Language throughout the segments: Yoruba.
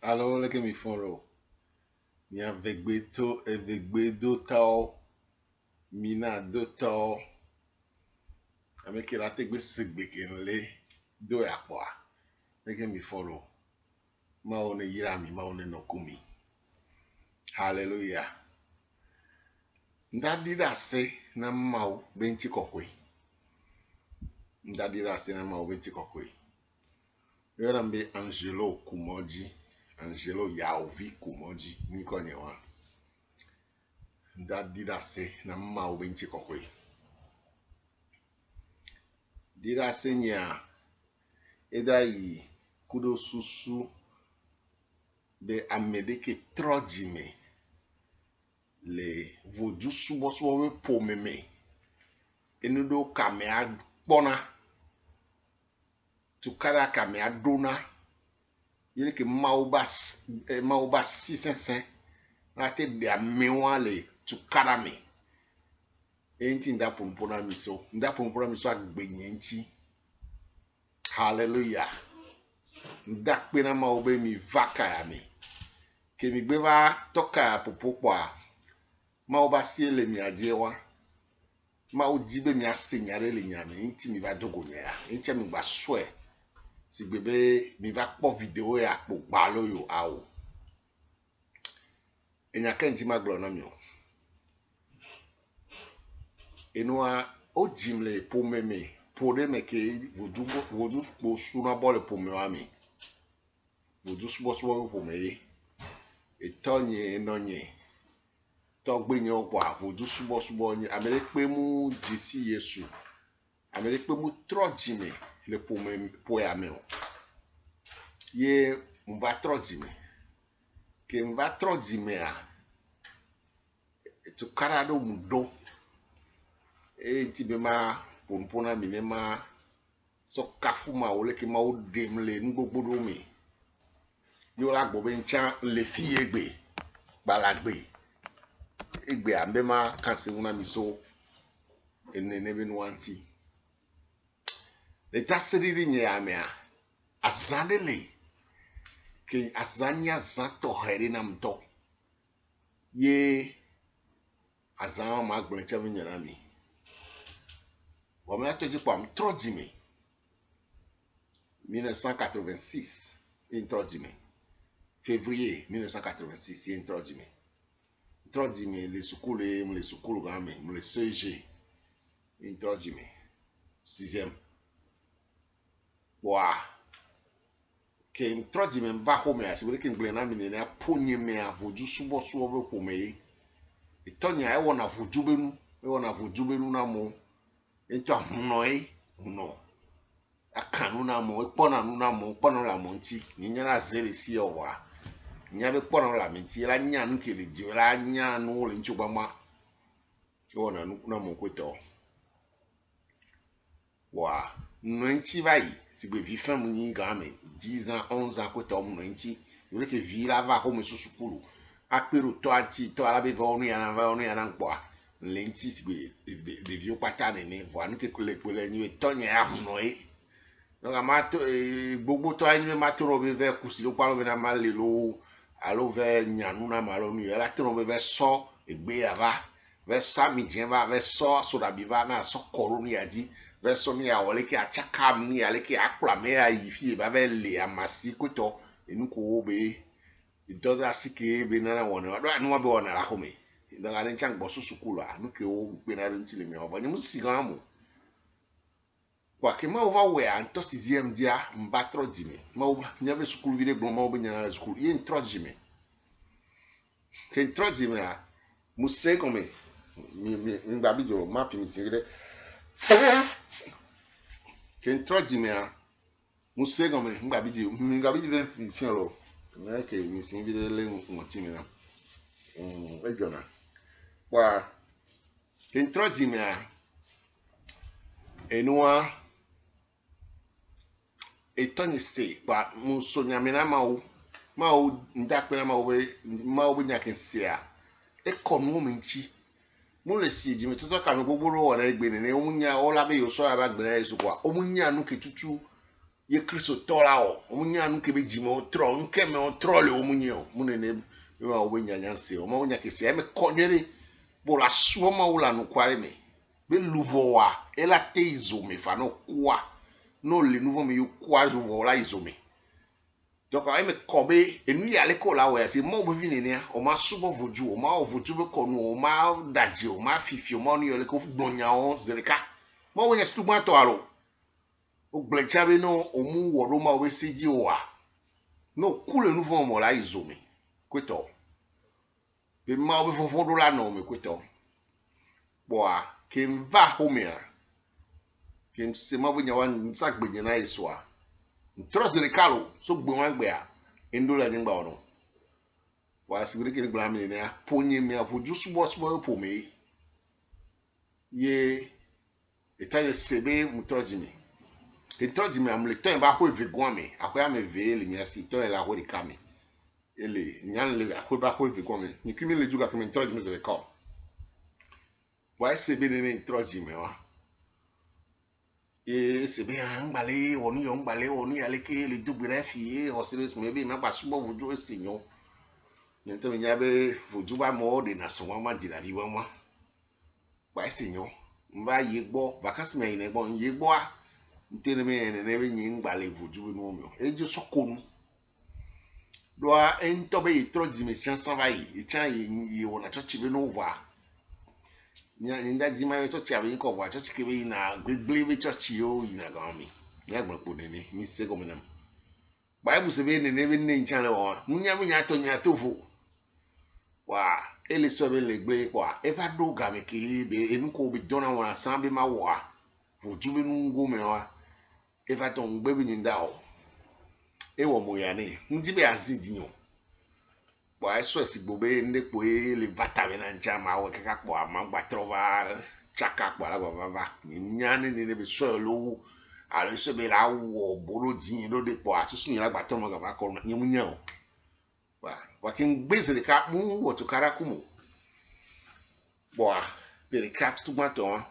Alors, les mi font mi avec d'autres, mina d'autres, avec la tegbe segbe kenle do ya kwa. Les mi font ma one yirami, ma one no kumi. Hallelujah. Ndadida se na mau benti kokwe. Ndadida se na mau benti kokwe. Yorambe Angelo Kumoji. Angelo Yaovi Kumoji. Niko nyewa. Ndadida se na mau benti kokwe. Dida se nya. Eda yi kudo susu. De amedeke trojime. Le vodu subo we pomeme. Enudo kame agbona. Tukara kame adona. Yele ke mauba si sensen. Rate de amewa le tukara me. Enti nda pompona miso. Nda pompona miso agbenye enti. Hallelujah. Nda kpena maube mi vaka ya me. Ke mi gbeva toka ya popo kwa. Mauba si ele mi adiewa. Mau dibe mi asenyare le nyame. Enti mi va dogo nya ya. Enti mi va swe. Si bebe mi va po video ya po balo yo awo. Enya kenti maglo na mi o. Enwa o jimle po meme. Po de me ke vodu po suna bole po me wa mi. Vodu subo po me. Etonye enonye. Togbe nye okwa vodu subo nye. Amele pe mu jesi Yesu. Amele pe mu trojime le po ya me o. Ye mva trojime. Ke mva trojime a. Tu karado mudo. Enti be ma ponpona mine ma so kafu ma ole ke ma o demle ngogbodo mi. Yo la gbobe ncha le fi egbe. Balagbe. Egbe ambe ma kanse una miso enene benu anti. Le tasiri nye amea. Azandele. Ke azanya zanto heri na mto. Ye azan ma gbenche vinyana mi. Wame ato jipo am trojime. 1986 introjime. Février 1986 introjime. Introjime le sukulu game, le CG. Introjime. 6e. Wa. Ke introjime mva home asi wele ke nglena mine na ponye me a vodu subo be pome. Itonya e wona vodu benu na mo. Ento hunoi huno. Akanu na mo ekpona nu na mo kpona la mo nti nyinya na zeli si owa. Nya be kpona la menti la nya nu kele di la nya nu le nchuba ma. Wona nu na mo kweto. Wa no nti vai si be vi fam nyi ga me 10 ans 11 ans kweto mo nti. Yo le ke vi la va ho me susukulu. Akperu to anti to ala be va onu ya na nkwa. Lenti si de vieux patane ne voa nous que les ni tonye ya huno e donc amato gbogbo to ani me matoro be ve kusi lo palo be na malelo alo ve nyanu na malo nu ya la toro be ve so egbe ava ve sa mi dien va ve so da biva na so koro ni adi ve so ni ya wole ki achaka mi ya le ki akula me ya yifi ba ve le amasi koto enu ko be idoda sike be na wona do anu be wona la home. Dans la lenchang bosso sukula nuke o benare ntile me oba nyimu sigamu kwa ke ma ova we anto 6e dia mbatro dime ma oba nyave sukulu vide gbo ma oba nyana sukulu ye ntro dime ke ntro dime a muse comme mi babi jo ma fini sire ke ntro dime a muse comme mi babi ve fini sire na ke mi sin vide le motimi na e jona wa introjime a enua etoni se ba muso nyame na ma o ndakpe na ma o nyakense a ekonu menti mo le si ejime to ka me gbogboro wona egbe ne omunya ola be yo so aba gbere eso kwa omunya nu ketutu ye Kristo tola o omunya nu kebe jimo tro nkeme o trole omunyo munene wa obenya nyanse o ma onya kesi me konyere bo la suoma ula no kware me be luvoa ela te izome fa no kwa no le nouveau me yo kwa jo vola izome donc ay me kobe enu ya le ko la we se mo bo vini ne o ma subo voju o ma voju be konu o ma daji o ma fifi o ma ni yo le ko gbonya o zeleka mo wonya stu gba to aro o gblechabe no o mu woro ma we seji o wa no kule nouveau mo la izome kweto be ma o be fofo do la no me kweto boa kem va homea kem se ma wonya wan sak gbenye na iswa ntros le kalo so gbe wan gbe a endo la ngba ono wa sigure ke ngba mi ne ponye mi afoju subo subo po me ye etaye sebe mutrojimi etrojimi am le ton ba ho vegon me akoya me ve le mi asi ton la ho de kame ele nyan le akoya ba ho vegon me ni kimi le juga kame trojimi ze le ko wa sebe ne trojimi wa e sebe angbale onu ya leke le dugbere fie o serious me be ma ba subo vojo esinyo nto mi nyabe vojo ba mo de na so ma dira bi wa mo wa esinyo mba yegbo vacances me ine gbo yegbo a ntene me ne be nyi ngbale vojo no mi ejo sokonu do a ento be itroji me siansan ba yi chan yi wona church be no wa nda ji ma church abi ko wa church ke be na gbegble be church yo yi na ga mi ya gbo po ne mi se go menam bible se be ne be ne nchan le wa munya to vo wa ele so be le gbe kwa eva do ga me ke be enu ko be dona wa san be ma wa voju be nu ngo me wa eva ton gbe bi nda o e wo mo ya ne ndi be azidinyo bo eso esigbo be nde po le vatabe na ncha ma wo kaka po ama gba trova chaka po la baba nyane ne be so lo ale so be la wo boro din lo de po asusu yin la gba to mo ga ba ko nyimunya o wa kin gbese de ka mu wo to kara kumu bo a pere kat tu mato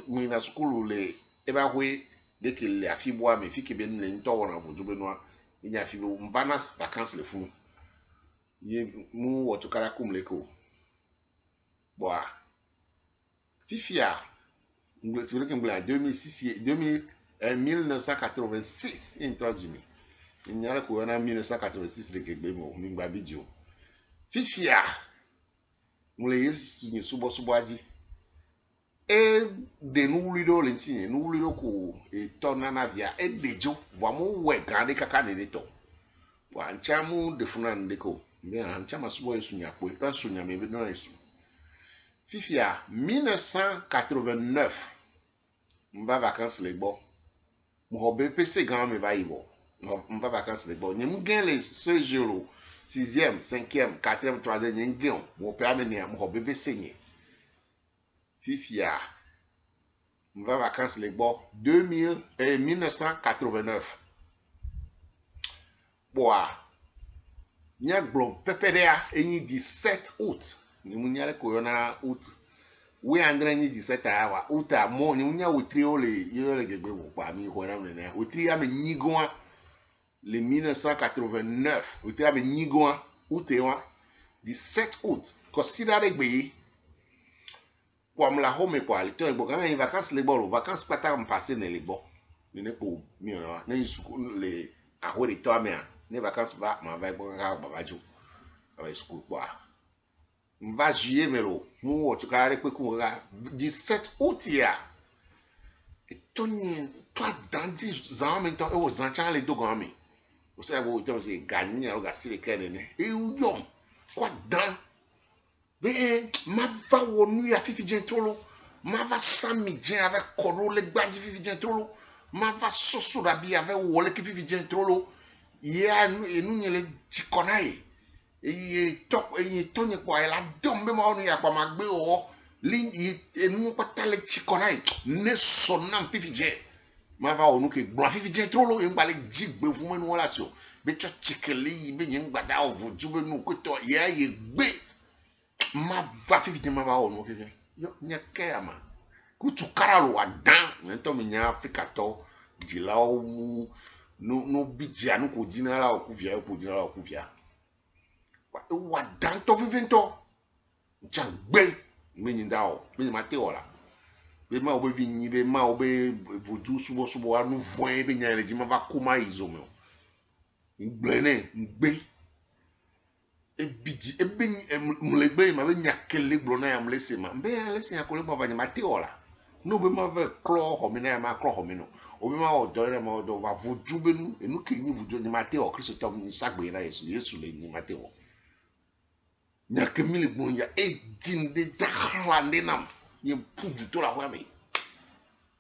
mu na skulu le e ba hwe de ke le afibo a me fi ke be ne nto wo na voju be no nya afibo mvana vacances le funu ye mu wo to kara kumu le ko bo a fifia ngbese le ke ngla 1986 introduction nyala ko na 1986 de ke gbe mo mi gba bidio fifia mule yesu ni subo aji e de nu lido le ntinye nu lido ko e to na na via e dejo vo mo we gan de kaka ne to wa nchamu de funa nde ko me anchama subo yesu nya ko ra so nya me be no yesu fifia 1989 mba vacances le gbo mo hobe pc gan me ba yibo on va vacances les bonnes. Nous gagnons ce jour, 6e, 5e, 4e, 3e, nous gagnons. Mon père m'a dit, mon bébé saigné. Fifia, on va vacances les bonnes. 1989. Boa. Nous avons PPDA et 17 août. Nous avons corona août. Oui, André ni 17 awa. Août à mon, nous avons trio les gégé ou pas, mi corona ne. Au trio à me nigoa. Le 1989, vous avez Nigoan, août 17 août, considérez que comme la home quoi, le temps est bon, quand même, les vacances, les bonnes, vacances, pas tant passer dans les bons, ne pour mieux, les ahoués de toi, mais les vacances, va, m'en va, bon, babajo, avec school, quoi. Va juillet, mais l'eau, moi, tu carré, quoi, 17 août, il y a, et toi, dans 10 ans, maintenant, aux enchants, les deux grands, você vai voltar você ganha o gasile kene ne e o yom kwa dan be ma va wonu ya fifi jentrolo ma va sami jen avec koro le gbadi fifi jentrolo ma va soso da bi avec wole ki fifi jentrolo ya enu nyele tikonae e top e tonye kwa ela dombe ma onu ya kwa magbe o li enu kwa tale tikonae ne sonam fifi jen ma va onu ke gbo fifi jentro lo ngba le jigbe fun menu wala so be cho chikeli be yin gbada ovoju be nu ko to ye gbe ma va fifi jen ma va onu ke yo nya ke ama ku tu karalo adan nto mi nya afrika to di la o no bidia no ko dina la o kuvia ko dina la o kuvia wa danto vivento jangbe me nyinda o me ma te ola be ma o be vinyi be ma o be vodu subo anu voin be nya le di ma va kuma izo me ngbene ngbe ebidi ebe mlegbe ma be nya kele gbo na ya mlese ma be ya lese ya ko le ba ba nya ma te ola no be ma ve klo ho mi na ya ma klo ho mi no obi ma o do re ma o do va vodu be nu enu ke nyi vodu ni ma te o Kristo tom ni sagbe na Yesu le ni ma te o nya ke mi le gbo ya edin de dakla de nam ye pudu to la wa mi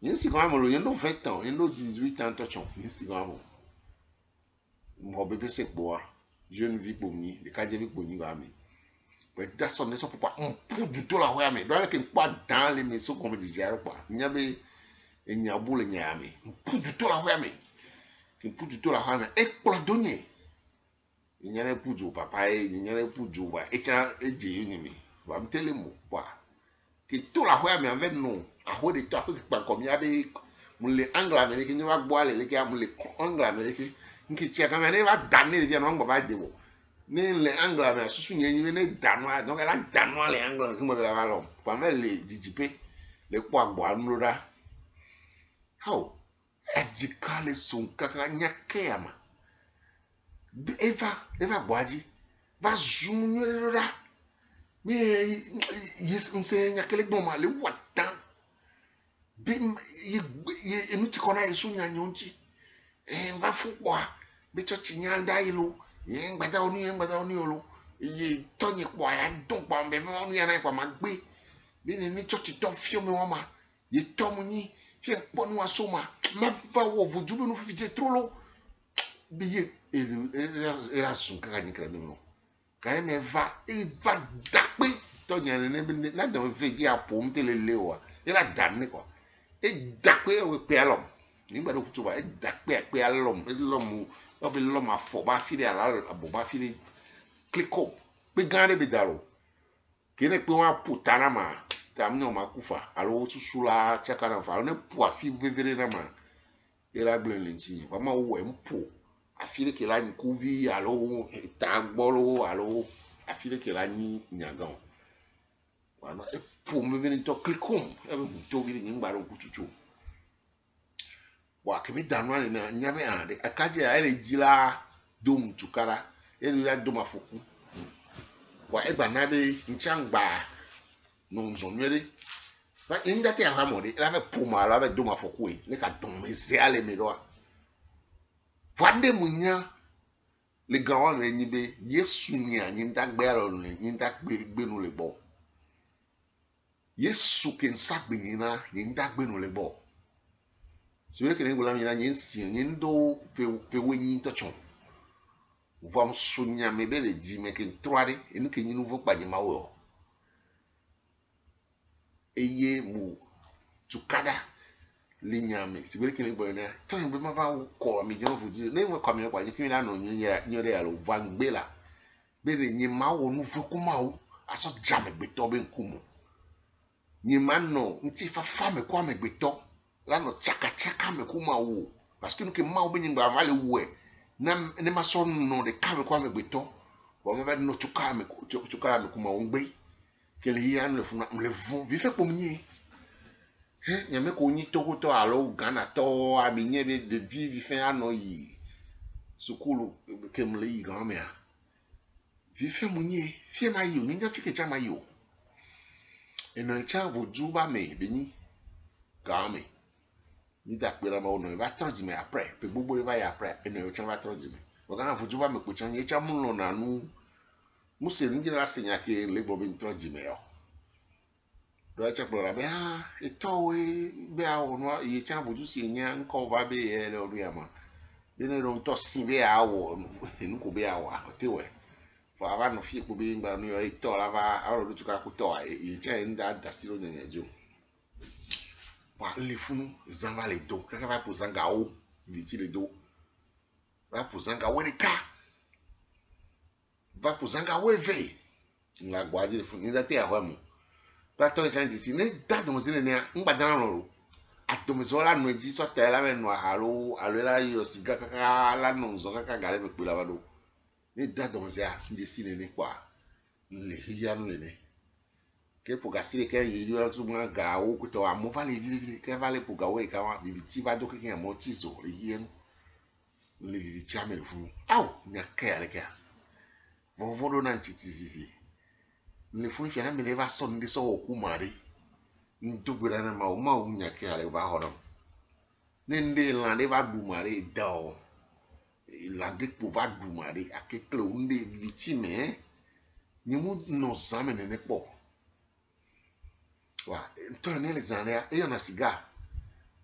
yen si quand même lo yen do 20 ans yen do 18 ans to chon yen si quand même mo bebe se gbo jeune vie pour mi de ka je vie pour ni ga mi but that's something so papa on pudu to la wa mi do ke pa dans les maisons comme disait quoi nya be enya bule nya mi pudu to la wa mi ke pudu to la wa mi e plo donye nya na pudu papa e nya na pudu wa e cha eje yuni mi wa mtele mo kwa ke to la wa mi avec non a ho de to ko pa ko mi abe mo le angle américain ni wa gbo ale le ke mo le angle américain nki tia ka me va danner le no ngba ba de bo ni le angle américain susu nya ni ne danwa donc la danwa le angle mo be la lo pa me le dijipe le po agbo anu da how adikale son kaka nyake ama eva boaji va zoom nyere da me yes nse nyakele gbo ma le watan be ye enu ti kona yesu nya nyonti va fukwa be church nya nda ilo ye ngbada oni olo ye tonye kwa ya don pa be mo ni na kwa magbe be ni church to fio me wa ma ye to mu ni fie ponu aso ma va wo voju be no fifite trolo be ye era sun kaka ni kra no ka me va dakpe to nya ne na do fe ji apo mtelele wa era danne kwa dakpe we pe alom ni gba do kutu ba dakpe pe alom lom o be lom afo ba fi de ala abo ba fi de click up pe gan be daro kene pe wa putana ma tam no makufa alo susula chakana fa ne po afi vevere na ma era gble lenchi ba ma wo empo afile ke la ni kuvi alo tagbolo alo afile ke la ni nyagan wana e po me veni to klikom e be to bi ni ngba ro kututu wa ke bi danwa ni na nyabe ande akaje ya ele jila dom tukara ele ya dom afoku wa e gba na be nchangba no nzonwere ba inda te ha mo de la be po ma la be dom afoku e ne ka dom me se ale me do Vande munya le gawan le nibe Yesu nya nyinda gbero le nyinda gbe no le bo Yesu ken sagbe nyina nyinda gbe no le bo so le ken ngola nyina nyinsi nyindo pe wenyi to chon vom sunya me be le di me ken troare enu ken nyinu vo pa nyima wo eye mu tukada linyame sibele kile gbo na tan be ma va ko mi je fu di le mo ko mi kwa je kimi la no nyere ya lo van gbela be re nyi ma wo nu fu kuma wo aso jam gbe to be nkumu nyi ma no nti fa me kwa me gbe to la no chaka me kuma wo parce que nous que ma wo be nyi gba va le wo e na ne ma so no de ka me kwa me gbe to bo me ba no chuka me kuma wo gbe kele ya no le fu na le fu vi fe po mnyi nyame ko nyi tokoto alo Ghana to aminye be de vivi fin ano yi sukulu kemle yi gamea vi fe munye fie ma yi ninja fike cha ma yi eno cha vodu ba me beni game ni da pera ma ono va troji me après pe gbogbo va ya après eno cha va troji me o ga vodu ba me ko cha ye cha mu no na nu muse ninja asenya ke le bo be troji me yo do cha plora be etowe be a ono ye cha vodu si nya nko ba be e le oru ya ma be ne ron to si be a wo enu ko be a wa tewe for ava no fi ko be ngba no yo eto la va a ro tu ka ku to ye cha nda da si ro nya jo wa le funu zanga le do ka va pour zanga o viti le do va pour zanga we ka va pour zanga we ve la gwaji le funu nda te a wa mu ba to change si ne da do si ne ngba dan ro atomezola no di so tela me no halo alela yo siga kaka la no zo kaka gale me pela bado ni da donzia ndi sine ni kwa le hiya no le ke pour gasser ke yi yo tu ma ga o ko to amo vale di ke vale pour ga we ka wa bi ti va do ke ke mo ti zo le hiya le vi ti ame fu au nya ke ale ke vo do na ntiti sisi le fu fi na me le va son ndi so oku mari ntubura na ma o nya ke ale ba hono nende la de va du mari do la de pour va du mari a ke kle unde victime ni mu no zamene ne po wa to ne le zanea e na siga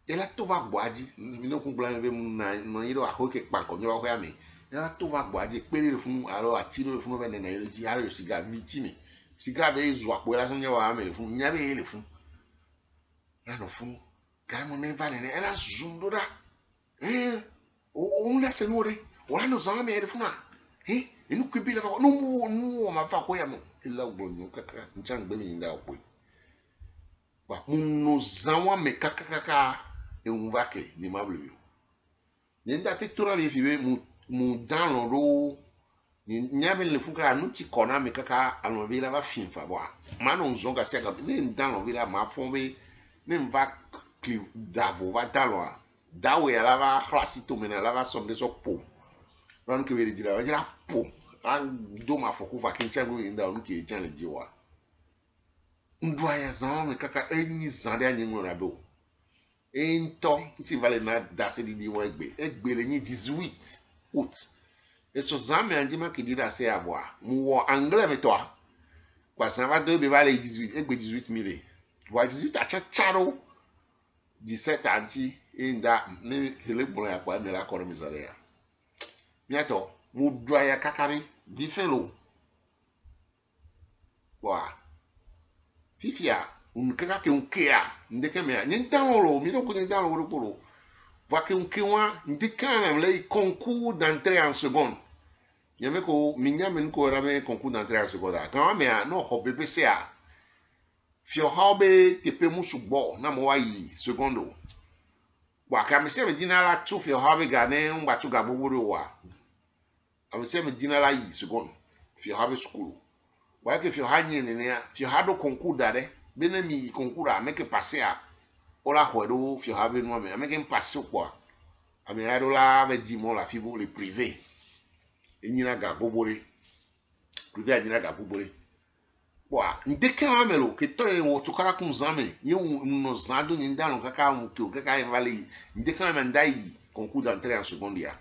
ela to va gbaji mi no kun blan be mu na no yiro a ko ke pa ko mi wa ko ya mi ela to va gbaji pe le fun aro ati le fun be na yiro ji aro siga victime siga be zo apo ela so nya wa me le fun nya be le fun la no fun ka mo ne va ne ela zundura o la se nore o la no zama me le fun inu kibi le fa no ma fa ko ya no ela gbonyo kaka nchan gbe mi nda opo wa no zanwa me kaka envake ni mablu ni nda te tora le fiwe mu dan ro ni nyabe le fuka anu ti kona me kaka anu vila va finfa wa ma no zonga se ka ni dan vila ma fombe ni mva kli davo va dalwa dawe ala va klasi to mena la va somde so pom ron ke veri dira va dira pom an do ma foku va ke chango inda unu ke chan le jiwa ndwa ya zama kaka enyi zande anyi ngora do ento ti vale na dase di wa egbe le ni 18 août et so zame andi ma ke dira se aboa mu wo anglais me to kwa san va do be vale 18 egbe 18 mille wa 18 a chacharo 17 anti inda ni hele bon ya kwa me la koro misale ya miato mu dwa ya kakari di felo wa fifia kaka ke unkea ndeke me ni ntanolo mi do ko ni ntanolo ro polo va ke unkewa ndika même les concours d'entrée en seconde yame ko minyame ko rame concours d'entrée en seconde quand me no ho BBC a fio hobe te pe musu gbo na mo wa yi secondo wa ka me se me dinala tu fio hobe gane ngba tu ga gbogbo wa am se me dinala yi secondo fio hobe school wa ke fio hanye ne ne fio hado concours dare bene mi concours a me ke passer a ola hodo fio habe no me ke passer quoi a me ado la ve di mo la fibo le privé enyina ga gbobore privé enyina ga gbobore wa ndeke amelo ke to e wo tukara kun zame ye no zado ni ndalo kaka mu ke kaka e vale ndeke amelo ndai concours d'entrée en seconde ya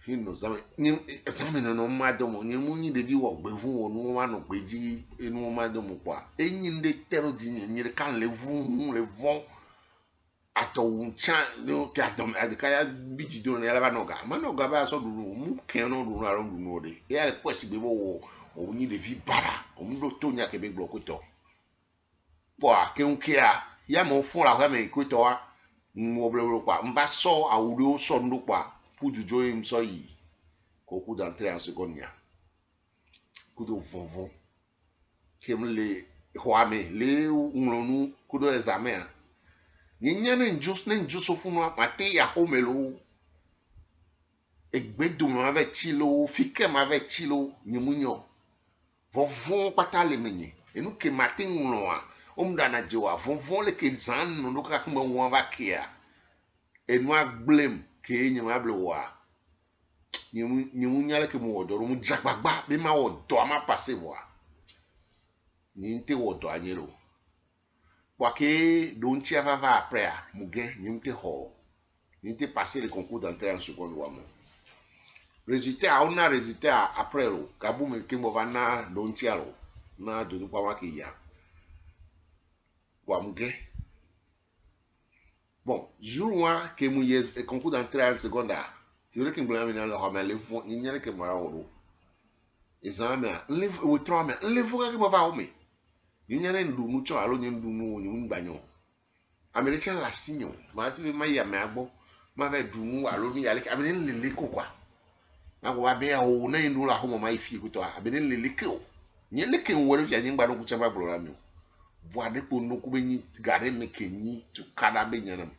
no zame ni zame no madomo ni mu ni de bi wo gbevu wo no wa no gbeji enu madomo kwa enyi nde tero di ni kan le vun ato uncha no ke adom adikaya biji do na laba noga manoga ba so duru mu ken no duru aron duru no de e ale kwesi gbe wo o ni de vi bara o mu do to nya ke be glo ko to po a ke unkia ya mo fun la ho me ko to wa mo bleblo kwa mba so awuro so ndo kwa pujujo im so yi concours d'entrée en seconde ya kudo vonvon kem le hoame le unlonu kudo examen nyanya ne njus funu mate ya homelo egbedu ma ve chilo fike ma ve chilo nyimunyo vonvon pata le menye enu ke mate unlo a omda na jewa vonvon le ke zan no ka kuma won va kia enu agblem ke nyama blewa nyimunya le ke mo odoro mu jagbagba be ma odo ama passe boa ni nte odo anyelo Wake don't tu va après muge nimte ho nimte passer le concours d'entrée en seconde wamo résultat on a résultat après lo kabu me kimbo vana don't tialo na do kwa wake ya wa muge bon jour moi que mu yes le concours d'entrée en seconde si vous voulez que me blâme dans le ramel fond ni nyane ke moi oro examen le wo trame le fuga ke va ome nyane ndu mu cho alo ndu nu nyu ngbanyo american la sinyo ma ti ma ya me agbo ma ve du nu alo ni yale abene lele ko kwa na ko ba be o na ndu la ho ma ifi ko to abene lele ke o nye leke nwere fi anyi ngba no ku chamba blora mi voa de ko no ko be ni gare me kenyi to kada be nyanam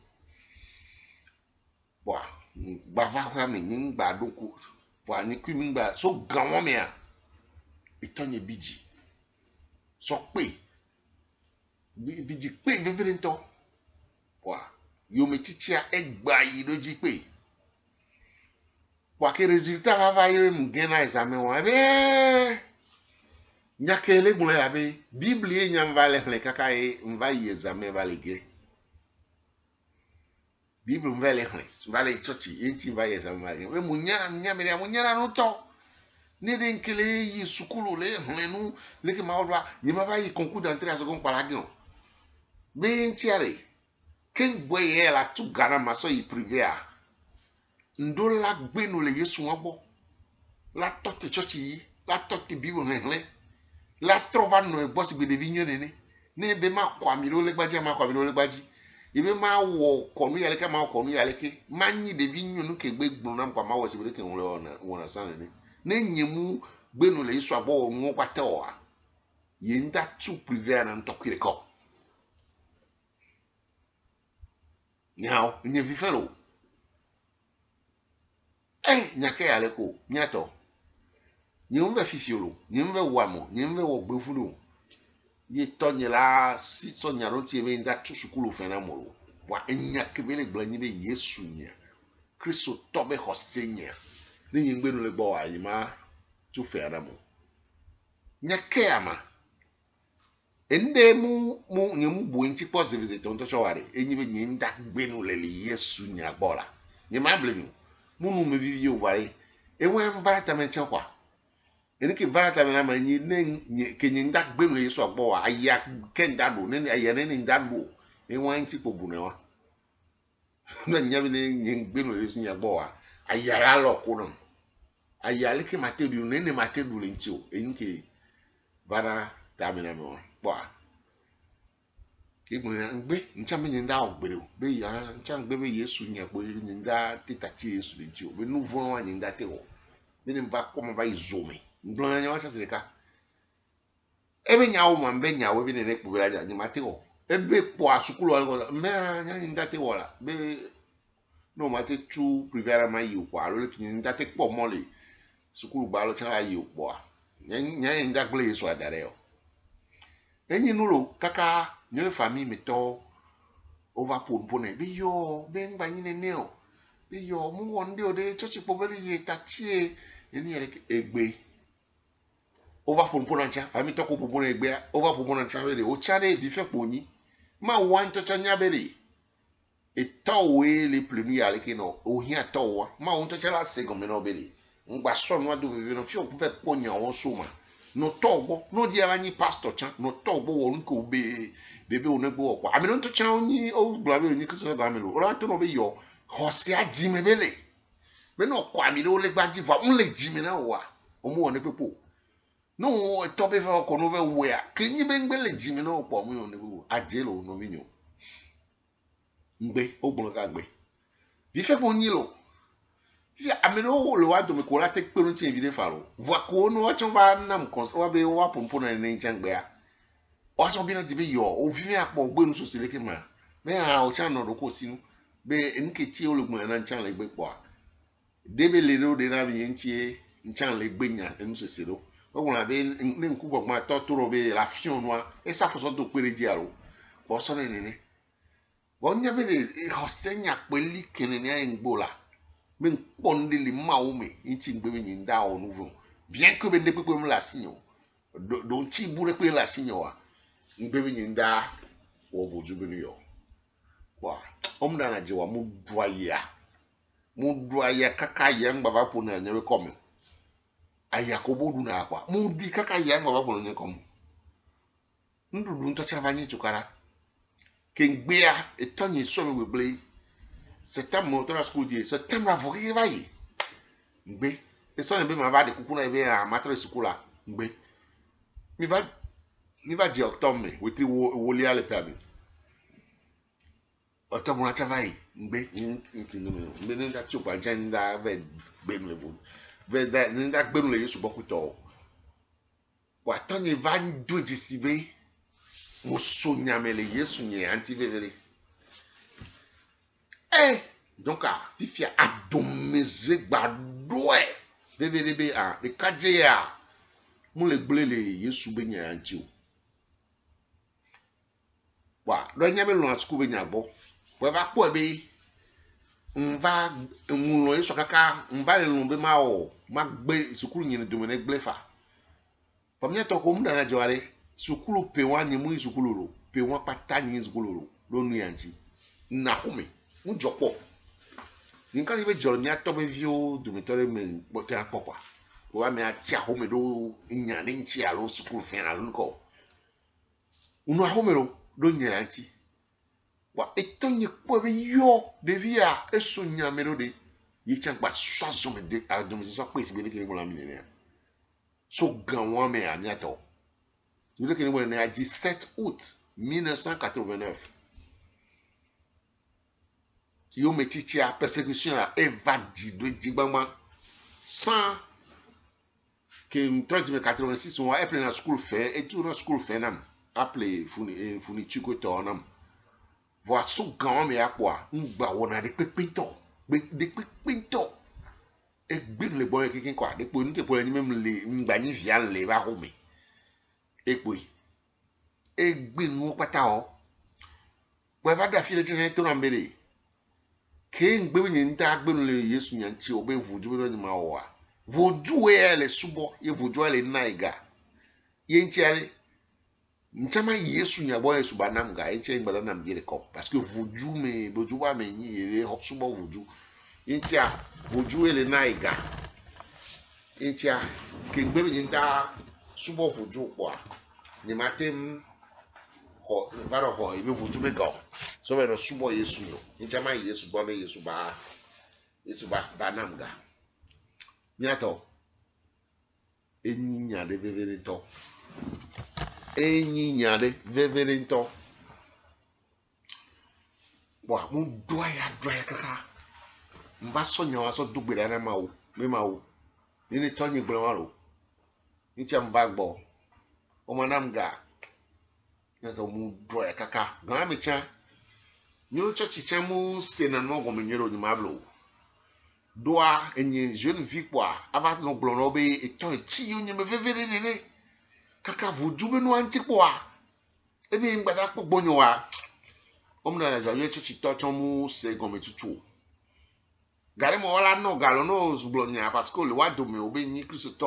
boa ba va kwa me ni gba doko voa ni ku mi gba so gan won me a itonye biji so pe biji pe vevere nto boa yo me titia egba yi loji pe boa ke resultat va yo mgena examen wa be nyakele gule ya be biblie nyam vale hle kaka e mva yi examen vale ge bible mvele hle vale chochi enti mva yi examen vale we munyana no to ni de nkele yi sukulu le hle nu le ke ma odwa ni ma va yi concours d'entrée à second palagion be entiare ken boye la tu gana maso yi privé a ndo la gbenu le yesu wabo la tote chochi la tote bible hle la trova no egbo si gbede vinyo nene ne be ma kwa mi lo le gbaji ma kwa mi lo le gbaji ibe ma wo konu yale ka ma konu yale ke ma nyi de vinyo nu ke gbe gbon na kwa ma wo si be ke wona san nene ne nyemu gbenu le iso abo nwo kwate o a ye nda tu privé na ntokire ko nyao nye vifelo nyake yale ko nyato nyumve fifiolo nyumve wamo nyumve wo gbefulo ye tonye la si sonya ron ti be nda tu sukulu fena molo wa enya kebele gblani be yesu nya kristo tobe hosenya ni nyingbe no le gbo ayi ma tu fena mo nyake ama ende mu nyemu bu nti pose visit on to shawari enyi be nyinda gbenu le yesu nya gbola nye ma blemi mu nu me vivi ovare ewe mbarata me chakwa ene ke varata me na manyi ne kenye nda gbenu le yesu agbo aya kenda do ne aya ne nda do e wan ti pobu ne wa na nyabi ne gbenu le yesu agbo aya la lo ko no aya le ke matedu ne matedu le nti o enke bara ta me na me wa bo ke mo ngbe ncha me nda ogbere be ya ncha ngbe be yesu nya gbo nda titati yesu le nti o be nu vo wa nda te o be ne va ko ma va izome ndona nya wasa sirika ebe nyawo mambe nyawo bi ne kpo bela nya mateo ebe po asukulu algo me nya ndate wala be no mate tu privera ma yi kwa lo ti ndate kpo mole sukulu ba lo cha yi kwa nya ndakle so adare o enyi nulo kaka nyo fami meto over pon be yo be ngba nyi ne o be yo mu wonde o de chochi po bele ye tatie eni ele egbe over pomponancha fami toko pompona egbe over pomponancha bere o chare di fe poni ma wan to chanya bere e tawe le plenu ya le kino o hia tawa ma on to chala segome no bere ngba so no adu vivi no fi o fe ponya won so ma no togbo no di abani pastor chan no togbo won ko be bebe onegbo okwa ami no to chan oni o glabe oni kiso ba mi lo ora to no be yo hosi aji me bele be no kwa mi lo le gbaji fa un le ji mi na wa o mu won pepo no tobe fa ko no ve we a kenyi be ngbele ji mi no po mu ne bu ajelo no vinyo ngbe ogbon ka gbe vi fe ko nyi lo vi ameno lo wa do me ko la te pe run ti vi de fa lo vo ko no o chon va na m kon wa be wa pompo na ne nchangbe a o so bi na ti be yo o vi mi apo gbe nu so se le ke ma me a o chan no do ko sinu be nke ti ologbon na nchan le gbe po a de be le ro de na bi ntie nchan le gbe nya enu so se lo on avait une coupe ma totoro be la fion noa et ça faut do pere diaro bo so ne bo nya be le hosenya peli kenene engbola ben ponde li maome inti ngbe be nda o nouveau bien que be ne pepe me la signo do ti bure pe la signo wa ngbe be nda wo boju be ni yo wa omna na je wa mu duaya kaka ya ngba ba po na nyewe come ayakobo du na akwa mu di kaka ya ngba babolo nye kom ndudu nto chavanye chukara kengbea etonyi so me weble setam mo to school die setam ra voke vai ngbe eso ne be ma ba de kuku na ebe a matre skula ngbe mi va di octobre wetri woli ale pami octobre na chavai ngbe ngbe ne da chukwa jenda ve gbe me vu veda nda gbenu le yesu bokuto wa tani van do disibe Muso nyamele Yesu nye anti vevere. Donc fifia adomeze gbadoe vevere be le kadje ya mu le gble le Yesu be nya anti o. Wa lo nyame lo asku be nya gbo. We va po be nva nlo Yesu kaka nva le lo be ma o ma gbe sukulu nyine domene gble fa. Pamnya to ko mu dana jware sukulu pe wa ni mu sukulu ro pe wa pata ni sukulu ro lo nu yanti na home mu jopo ni kan ibe jor ni atobe view dormitory me bote akpokwa ko wa me atia home do nya ni nti alo sukulu fe na lo ko unu home ro do nya yanti wa etonye ko be yo de via eso nya me ro de yi chan pa swazo me de adom so pa isi be ni ke mo la mi ne so gan wa me aniato. Vous voulez que nous ayons le 17 août 1989. Yo metti à persécution à évadé de Dibama sans que 1986 on a appelé la school fait et tout la school fait nam appelé fourniture que tornam. Voir son grand mais à quoi on va on a des pépinto et bien les boys qui quoi des pour nous pour même les mbani via les va homé et puis et bien nous pata o ouais va da file tene to na mbele ke ngbe ni nta agbe no le Yesu nyanti o be vudu no ni ma o a vudu e le subo ye vudu le naiga ye nti ale ntama Yesu nya boy Yesu banam ga ye nti ngbada nam gere ko parce que vudu me bodu ba me ni le subo vudu ye nti a vudu le naiga ye nti a ke ngbe ni nta subo vudu kwa ni matem ho varo ho ibe vudu me go so we no subo Yesu no ntama Yesu bo me Yesu ba banam ga nyato enyinya de vevere to wa mu doya kaka mba sonyo aso dugbere na mawo me mawo ni tonyi gboro ni ti mba gbo o manam ga nyato mu doya kaka ga me cha ni o chochi cha mu se na no go me nyero ni mablo doa enye jeune vie quoi avant no gboro be eton chi yo nyeme vevere nene kaka vudu be no anti kwa ebe ngbada kpogbo nyowa omna na jawe chochi to mu se go me tutu gare mo wala no galo no zublonya parce que le wa do me obe ni Christ to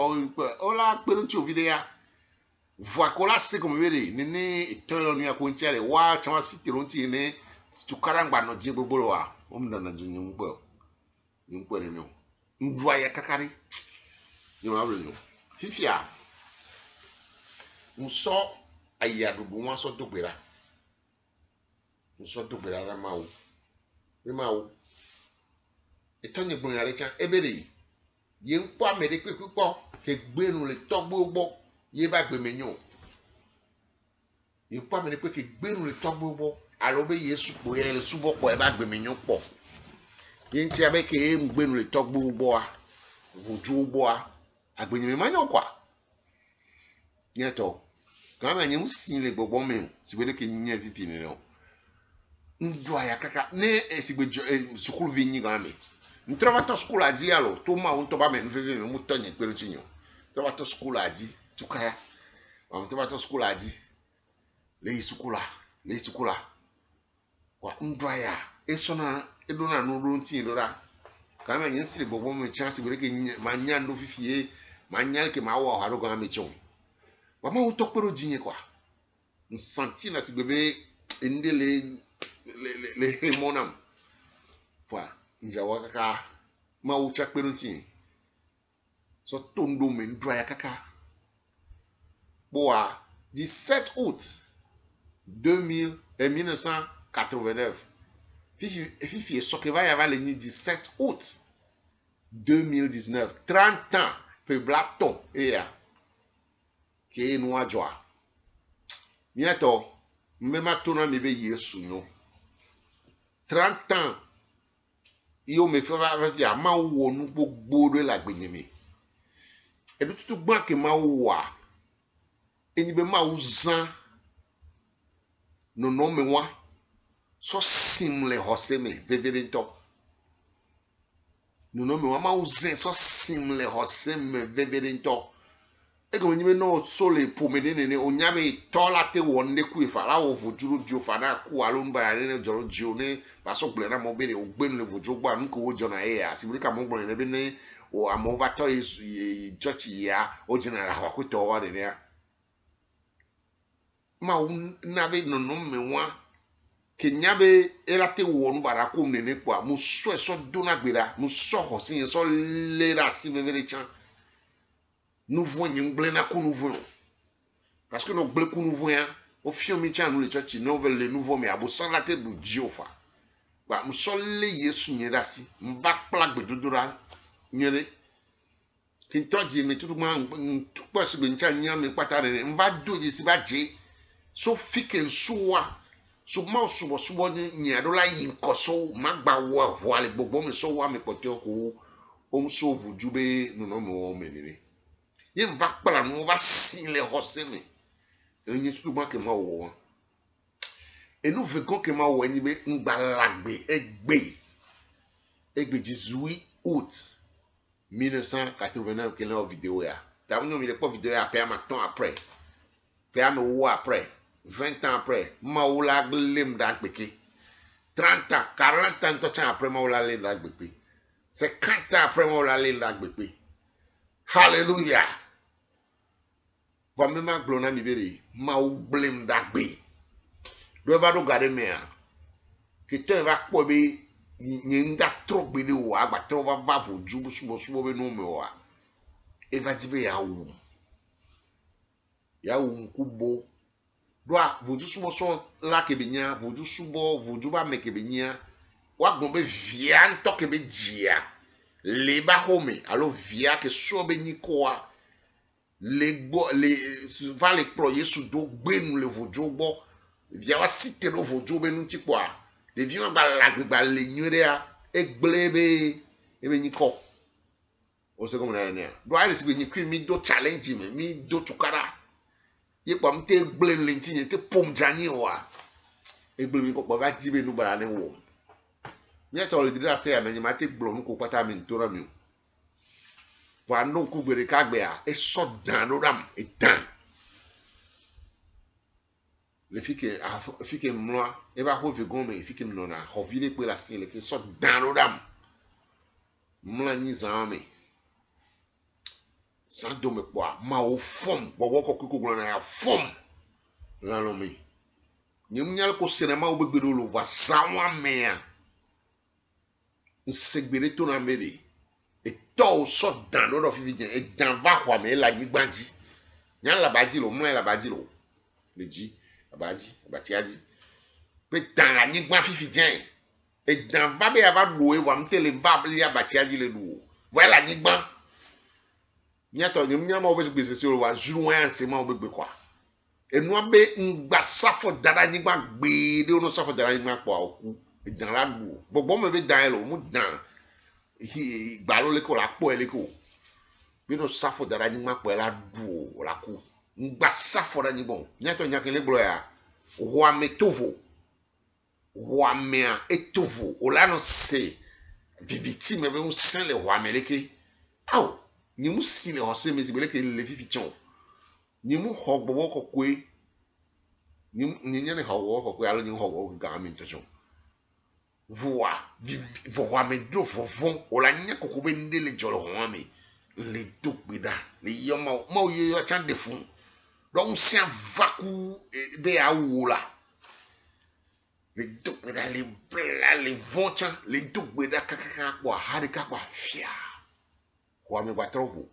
ola peru ti ovide ya voa kola se comme vere nene eton no ya ko ntiare wa chawa sitiro nti ne tukarangba no je gbogbo wa omna na junyi mpo ne no ndua ya kakari ni ma bro no fifia nso ayadubu wọn so dogbera ra mawo be mawo etonye gbon ya recha ebere ye npo amere pepepo ke gbenu le togbo gbo ye ba gbe menyo ye npo amere pe ke gbenu le togbo gbo alo be Yesu po ye le subo po e ba gbe menyo po ye nti abe ke gbenu le togbo gbo a vuju gbo a agbenye manyo kwa nyeto kama nyem sin le gbogbo me sigbe ke nya vivi ne no ndwa ya kaka ne sigbe sukulu vinyi ga me ntrova to school adi alo to ma won to ba me vivi me mutonye pere chinyo to ba to school adi tukaya wa to ba to school adi le sukula wa ndwa ya esona edona no ro ntin lora kama nyem sin le gbogbo me chance sigbe ke ma nya ndo fifie ma nya ke ma wa haro ga me chon wa ma uto pero jinye kwa nsanti na sigbebe ende le monam fa njawa kaka ma ucha pero ntin so tondo me ndra ya kaka boa 17 août 1989 fifi sokeva ya va le 17 août 2019 30 ans pe blaton ya ke no ajoa miato mbema tona mebe Yesu no 30 ans yo me fe va ya ma wo nu gbogbo de la gbenyeme e bi tutu gba ke ma wo a eni be ma wo zan nono me wa so simle hoseme veverento nono me wa ma uzen so simle hoseme veverento ego nyime no sole pomene ne onyabe tola te wonde ku ifa la wo vojuru dio fa na ku alo mbara ne joro jio ne ba so gbe na mo be o gbe le vojo gba nko wo jona e ya sibiri ka mo gbo ne be ne o amova to is church ya o jina la ku to wa ne ya ma na be no no me wa ke nyabe elate wo no bara ku ne kwa mo so so do na gbera mo so ho sin so le ra si vevere chan nouveau n'imble na ku nouveau parce que no ble ku nouveau ya o fio mi chan le church no ve le nouveau me abo san la te bu jiofa ba mo so le yesu nyera si mva kpla gbedodora nyere kin to ji mi tutu ma po si be ncha nya mi pata re mva do ji si ba je so fiken suwa so ma subo ni ado la yin koso magba wo ale gbogbo mi so wa mi pote ko o so vujube no mo menire ye va kpala no va sin le hoseme enyi tutu ma ke ma wo enu vegon ke ma wo ni be ngbalagbe egbe 18 août 1989 que la vidéo ya ta no mi le pas vidéo ya per ma temps après per me wo après 20 ans après ma wo la glem da gbeke 30 ans 40 ans to après ma wo la le da gbeke 50 ans après ma wo la le da gbeke hallelujah va même glona mi bere ma ou blem dagbe do va do gade me a que te va ko be nyinda trop be de wa agba trop va vo jubu subo be no me wa e va dibe ya wu kubo do a vo ju subo so la ke be nya vo ju subo vo ju ba me ke be nya wa gbon be via nto ke be jia le ba home alo via ke so be ni ko a va les ployer sous do gbenu le vojobo via wa cité do vojobo nu ti kwa le vion ba le nyure a egblebe ebe nyiko o se comme na ne do ale sibe nyiko mi do challenge mi do tukara ye kwa mte egble le ntinye te pom jani wa egble mi ko ba ti be nu bara ne wo mi to le dira se ya na nyama te gblo nu ko pata mi ntora mi Wano kubere kagbea e so dan ram e dan le fike mwa e ba ho vegon me fike nona ho vile pe la sin le ke so dan ram mwa ni zame sa do me kwa ma o fom bobo ko kuku na ya fom la no me nyum nyal ko sinema o begbero lo va sawa me a nsegbere to na mede et to so dan do fi bien et dan va kwa me la gbanji nyan la baji lo mo la baji lo le ji la baji abati adi pe dan la gban fi bien et dan va be ava do e wa mtele va li abati adi le do voilà gban nyato nyum nyama o be gbese se wa juru wan se ma o be kwa enu abe ngba safo dada gban gbe de ono safo dada gban kwa oku et dan la do gbogbo me be dan lo mu dan gbalo le ko la po ele ko bi no safo dara ni ma po la du la ko ngba safo da ni bon nyato nyake le glo ya wa metovo wa mea etovo o la no se viviti me be un sen le wa meleke aw ni mu si le hose me zibele ke le fifichon ni mu hogbo ko kwe ni nyane hogbo ko kwe alo ni hogbo ga mi tochon voa me do fofon o la nya koko be nde le jolo ho me le do gbeda le yo ma yo chan de fun donc c'est un vacu de aoula le do gbeda le bla le voncha le do gbeda kaka kwa harika kwa fia kwa me batrovo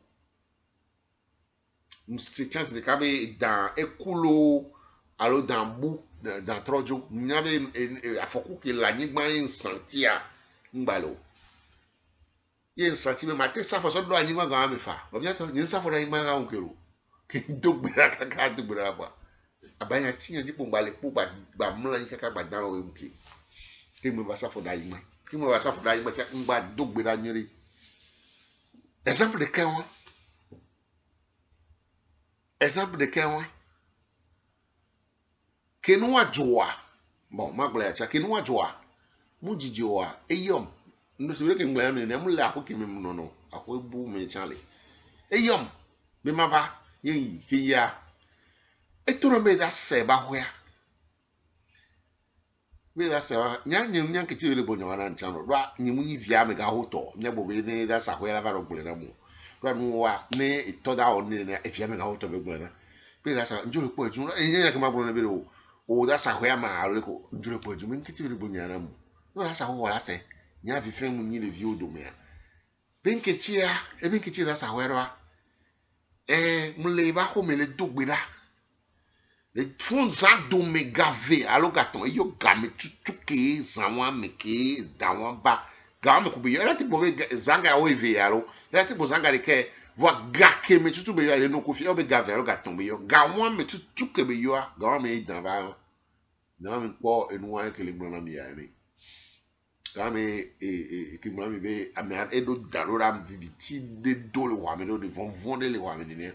c'est chance de kabe dans ekulo alo dans bou dans trojo nyabe afoku ke la nyigba insantia ngbalo ye insanti me mate safo so do anyima ga me fa obiato nyi safo da nyigba ga onkero ke dogbera kaka dogbera ba abanya tinya dipo ngbale po gba mla kaka gba dan o mke ke me ba safo da nyigba ke me ba safo da nyigba cha ngba dogbera nyere exemple de Kenwa kenua joa bon magla cha kenua joa mujijoa eyom ndo se ke ngla me ne mula akoke me no akobu me chale eyom be mava yin fiya etoro me da se ba hoya me da se nya nkiti wele bonyo wana nchano rwa nyimunyi via me ga hoto nya bobe ne da sa hoya la va rogbele na mu rwa nu wa ne itoda on ne e via me ga hoto be gbele na be da sa njolo po eju nya ke ma bro na be o da sa hoya ma alo ko njolo po eju me nkiti wele bonyo na mu no da sa ho wala se nya vi fe mu nyi le vi odo me a benketia e benketia da sa hoya rwa mle ba ho me le dogbera le fond za do me gave alo gaton yo game tutu ke zanwa me ke dawa ba game ko be yo lati bo zanga o eve alo lati bo zanga de ke vo ga ke me tutu be yo ale no ko fi o be gave alo gaton be yo gawa me tutu ke be yo gawa me dan ba na me po enu wa ke le gbona mi ya ni game ke gbona mi be ame edo darora viviti de do le wa me do de von de le wa me ni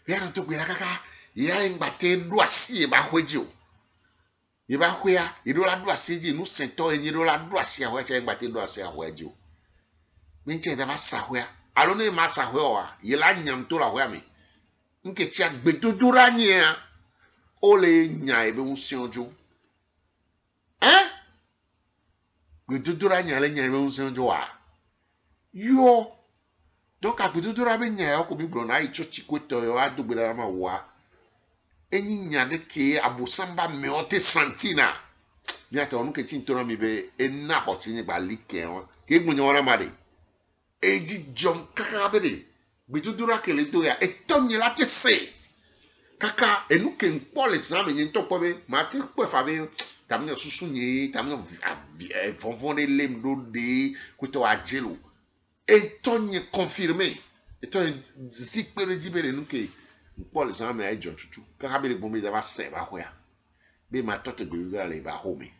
ya to gbe la kaka ya ngbate do asie ba hweji o ye ba hwea ye do la do asie ji nu sento enyi do la do asie hwe che ngbate do asie hweji o me nche da ba sa hwea alo ne ma sa hwea o ye la nyam to la hwea me nke chi agbe to do ra nya o le nya ebe unsi ojo gbe to do ra nya le nya ebe unsi ojo wa yo donc agbe to do ra be nya o ko bi gro na icho chikweto yo adugbe ra ma wa enyi nyade ke abusamba meote santina nyata onu ke tintora mi be enna hotini ba like won ke gbunyo ora made eji jom kaka bede gbedudura kele to ya etonyi lati se kaka enu ke npo le san me nto po be ma ti po fa be tamne susu nyi tamne vonvon de lemdo de kuto ajelo etonyi confirmé etonyi zikpere jibere nu ke Paul san me ajon tutu ka be le bombe za ba se ba hoya be ma tote gbedura le ba home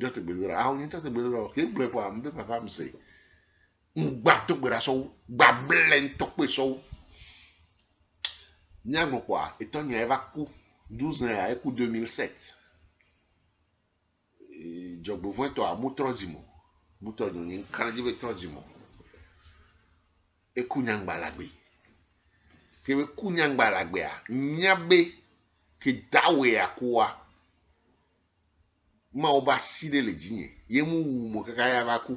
tote gbedura a oni tote gbedura ke gbe po am be papa mi se ngba to gbera so gba blen to pe so nyagbo kwa etonya eva ku 12 ans a ku 2007 jogbo vento a mutrozimo ni kanaji be trozimo e ku nyangba lagbe kewe kunyangba lagbe a nyabe ke dawe akwa ma oba sile le jinye ye mu mo kaka ya baku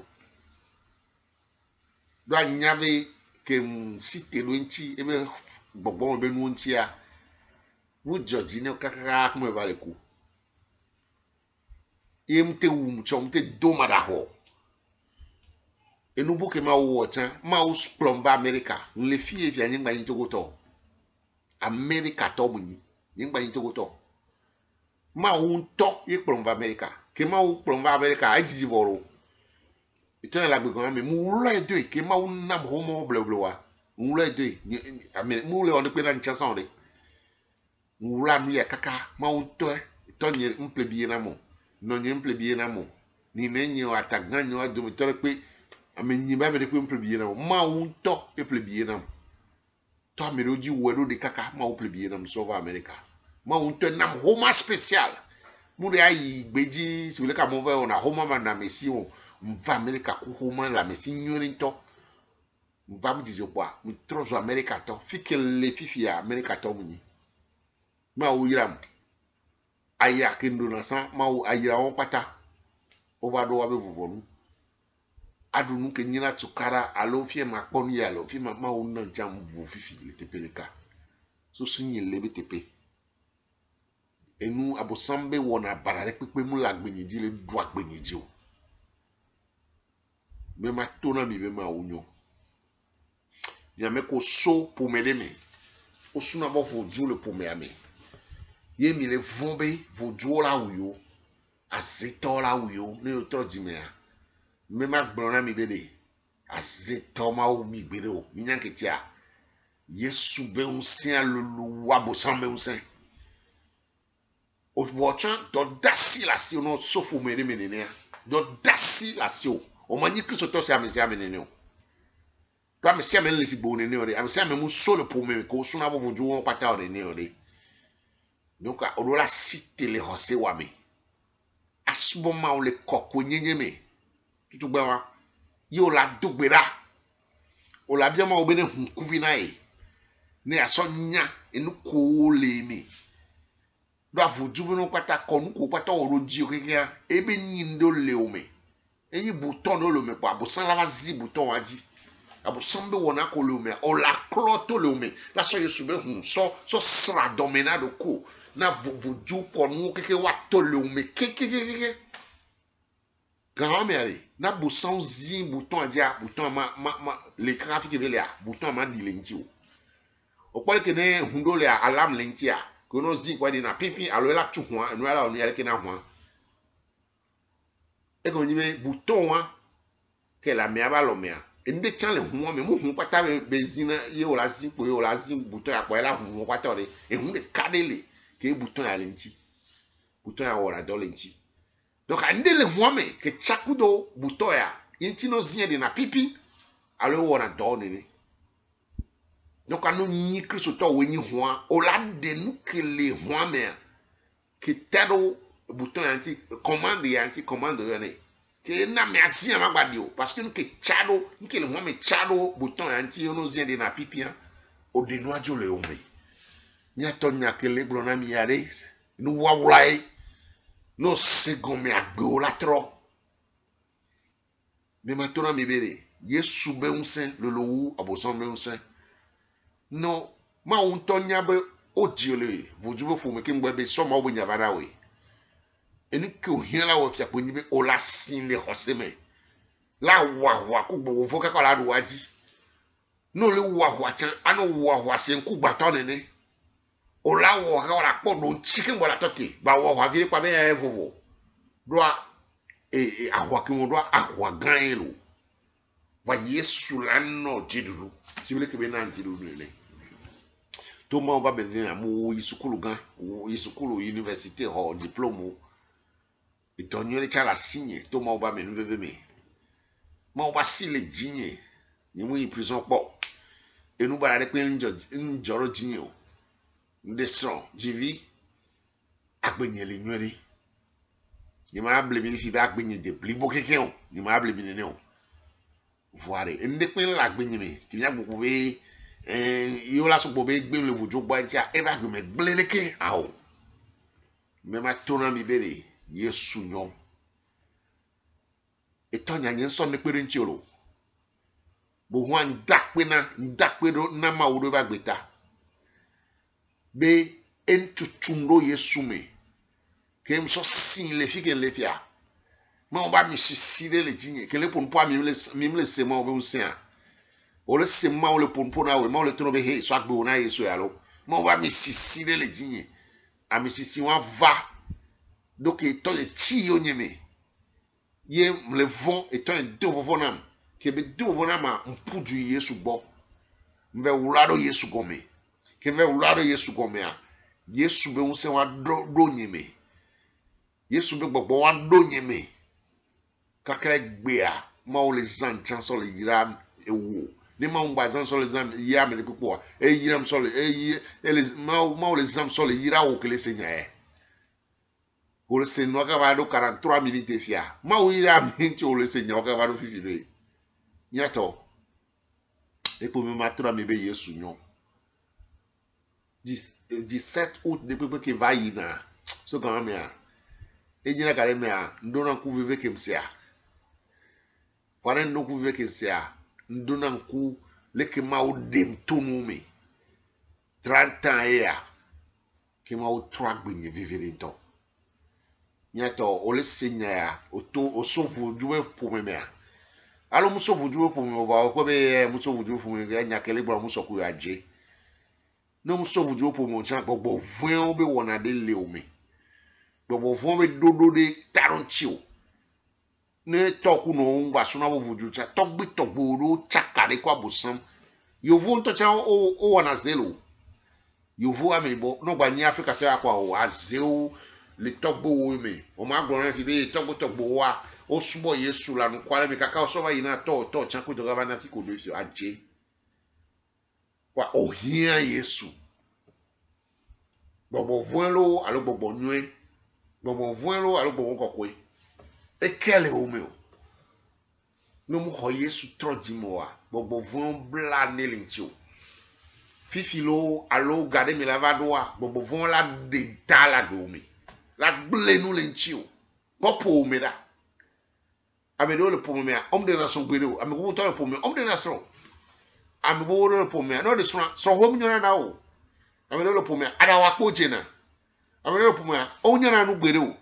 do nyabe ke site lo nchi ebe gbogbo be nu nchi a mu George ne kaka kuma ba le ku ye mte wu mte do mada ho enu buke ma wo tan ma o splom va America le fie fi anyingba yin togoto America to bunyi yingba yin togoto ma un to ye plom va America ke ma u plom va America a jiji boro ito la gbe gan me mu lo edo ke ma un na homo bleblowa mu lo edo ame mu le on pe na ncha son de mu la nu ya kaka ma un to nye mplebie na mo no nye mplebie na mo ni nenye o ataganyo ado mi to pe ame nyi ba me de pe mplebie na mo ma un to e plebie na mo to ameroji wedo de kaka ma o plebie na so va America ma un to nam homa special mu de ayi gbeji si le ka mo va na homa ma na mesi o mva America ku homa la mesi nyori nto mva mu dijo kwa mu trozo America to fikele fifia America to mu ni ma o yiram aya kendo na san ma o ayira won pata o ba do wa be vuvonu adunu ke nyina tukara alo fie makponu ya lo fie ma o na jam vu fifi le tepeleka so sunyi lebe tepe enu abosambe wona barare pepe mu la gbenyidi le do agbenyidi o me ma tona mi be ma onyo ya me ko so pour m'aider me o suna bo vo ju le pour me ame ye mi le vombe vo ju la uyo azeto la uyo ne o to jimea me ma gbona mi bede azeto ma o mi gbere o mi nyanke tia yesu be unsia lulu wa bosambe unsen o vochan do dasi la si no sofu mene menene do dasi la si o mani kristo to se amesi amenene o do amesi amen le si bo nene o de amesi amen mu solo pour me ko suna bo voju o pata o nene o de donc on la cité les hosé wa me à ce moment on les koko nyenye me tout gba yo la dogbera o la bien ma obene hunkuvi na e ne asonya enu ko le me do avuju no kwata konu ko kwata oroji okeke ebe nyindo le o me eyi bouton no le me pa bosan la vazi bouton waji abosan be wona ko le o me o la cloto le o me la so yesu be hun so sra dominado ko na vuju konu okeke wa to le o me keke grand-mère na bosan zi bouton dia bouton ma l'écran fi ke le bouton ma di lenti o kwale ke ne hundo le alarm lenti a ko no zi kwa di na pipi alo la tu ho no la onu ya ke na ho e ko ni be bouton wa ke la me aba lo me a ende chan le ho me mu hu pata be zina ye o la zi po ye o la zi bouton ya kwa la hu pata re e hu de kadele ke bouton ya lenti bouton ya ora do lenti donc ande le ho me ke chakudo bouton ya yenti no zi de na pipi alo ora do ni donc anu nyi kristo to wenyi ho o la de nu ke le ho me ke tero bouton anti commande ne ke na me asia magbadio parce que nous ke chado nous ke le mo me chado bouton anti ono zien de na pipia o de no ajo le ome nya to nya ke le glo na mi yare nu wawlai no segon me agbe o la tro me matona mi bere yesu be unsen le lowu abosan be unsen no ma un to nya be o diole vojubo fu me ke ngbe be so ma o nya bana we eni ke ohia la wo fia poni be o la sin le hoseme la wa ku gbo fo ka la do waji no le wa chan ano wa sen ku gba to ne o la wo ka la po do chicken bo la toke ba wa vie kwa be e vovo do ahwa ki mo do ahwa gan elo va yesu la no jiduru ti bele ke be na jiduru ne to mo ba be na mo isukulu gan isukulu université ho diplôme itonyo le chala signe to ma oba me nveve me ma oba si le jinye ni mu prison po enu bara de pe njoro jinye o nde so jivi agbenye le nwere ni ma able mi fi ba agbenye de pli bo keke o ni ma able mi ne o voire nde pe la agbenye me ti mi agbo be yo la so bo be gbe le vojo gba ntia e ba gbe me gbleleke a o me ma tona mi bere yesu nyo etonya nye nso nekpere nchiro bo ho ndakpe na ma wuro ba gbeta be entutundo yesu me kem so sin le fi ken le fia ma on ba mi sisire le jinye ken le ponpo a mi le se ma o be unsia o le se ma o le ponpo na we ma o le tro be he so agbe na yesu ya lo ma on ba mi sisire le jinye a mi sisi wa va donc etant le chi yo nyeme ye le vent etant un deux vovonam ke be deux vovonam mpudu yesu bo mve wulado yesu gome ke mve wulado yesu gome a yesu be unse wa do nyeme yesu be gbogbo wa do nyeme kakra gbe a ma o le zan chanso le yira ewo ni ma ngba zan so le zan ya me le popo e yiram so le ma o le zan so le yira o ke le senya o le se no ka do 43 minutes fia ma o yira minti o le se nya o ka do fifire nyato e po me matura me be yesu nyo 17 août de pepe ke va yina so quand même e nyina kare me a ndona ku vive ke msia fare no ku vive ke msia ndona ku le ke ma o dem tonu me 30 ans ya ke ma o 3 gbenye vivre to nyato o le senya ya o sovu juwe pour me mea alo musovu juwe pour me va ko be musovu juwe pour me nya kele bro musoku ya je no musovu juwe pour me chan gbogbo vun o be wona de le o me gbogbo vun be dodo de taronchio ne toku no ngba suna bo vuju cha togbi togboro chakare kwa bosam yo vu to cha o wona zelo yo vu amebo no gba ni africa to akwa o azeu le togbo wo me o ma gboro fi be togbo wa o subo yesu la nu kwale me kaka o so ba yina to chan ko do ga na ti ko do fi aje kwa o hia yesu Bobo voilo alo bobo nue. Bobo voilo alo bobo kokwe. Ekele omeo. No mu ho Yesu trodimoa. Bobo voin bla nelintio. Fifilo alo gade mi lavadoa. Bobo voin la de tala gomi. La ble nou lintio. Gopo omeda. Amedo le pomea. Om de nason gwedo. Amego to le pomea. Om de nason. Amego le pomea. No de so hom nyona na o. Amedo le pomea. Ada wa ko jena. Amedo le pomea. O nyona nu gwedo.